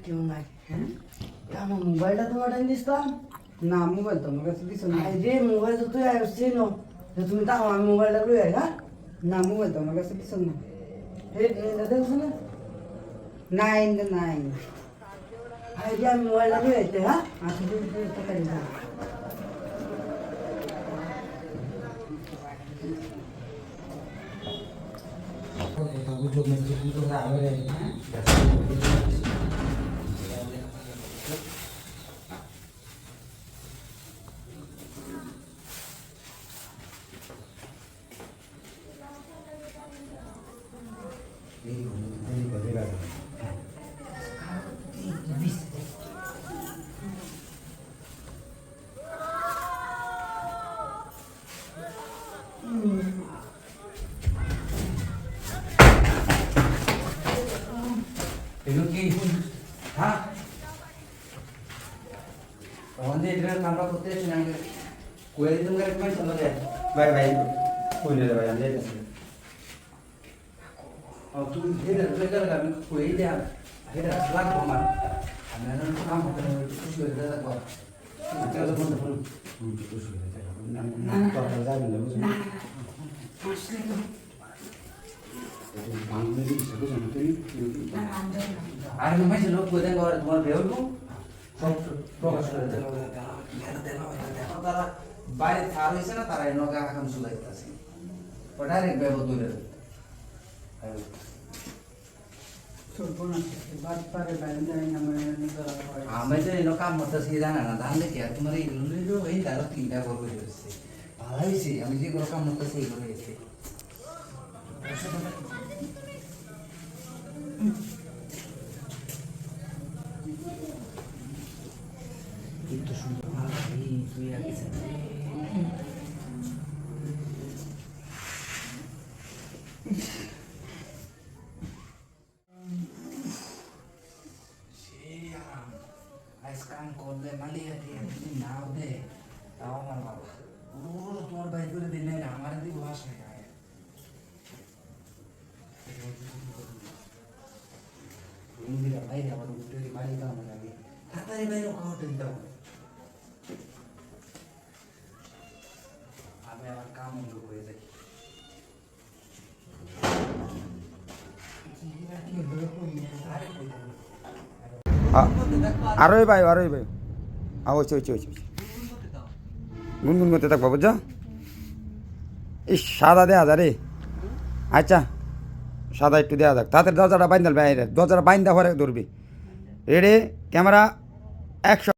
কেউ নাই। হ্যাঁ আমার মোবাইলটা তোমার দিতাম না মোবাইল তো আমার কাছে দিছো না। রে মোবাইল তো তুই আসছি না তুমি তাও আমি মোবাইলটা লই আই। হ্যাঁ না মোবাইল তো আমার কাছে দিছো না। দেখছো না নাই নাই যে আমি মোবাইলটা লই আইতে। হ্যাঁ আচ্ছা টাকা দিবা Itu ki, hah? Kawan dia itu nampak putih senang ke, kue itu nggak main sama dia. Baik baik, kue dia bayar dia. Oh tu dia dah belajar kami kue dia, dia selak kemana? Anak itu kamu kena susu dia tak kau. Kita tu pun tak perlu. Susu dia tak. Nak kau kerja ni lepas ni. আসলে তো Bangun ni sebab sampai ni. Ada macam mana kue dia kau ada beul tu? Progres করে দেন তারা বাইরে থার হয়েছে না তারা নগা কাম চলাইতেছে ওটা আরেক ব্যবহার করে আমি তো এনো কাম করতেছি জানা না ধানলে কি আর তোমার এই লুলিরও এই দাঁড়ো তিনটা করবে হচ্ছে ভালো হয়েছে আমি যে কোনো কাম করতেছি এই করে গেছে কিন্তু সুন্দর ভালো তুই আগে কাম করলে মালিয়া দিয়ে তুমি নাও দে তাও আমার বাবা তোমার বাইর করে দিলে না আমার দিকে ভাষা গায়ে বাইরে আবার উঠে বাড়ি দাও না আমি তাড়াতাড়ি বাইরে খাওয়াতে দাও আমি আবার কাম হয়ে যাই আরোই ভাই ওইছে গুনগুন করতে থাকবো বুঝছো এই সাদা দেয়া যা রে আচ্ছা সাদা একটু দেওয়া যাক তাতে দরজাটা বাইন্দাল বাইরে দরজাটা বাইন্দা পরে ধরবি রেডি ক্যামেরা 100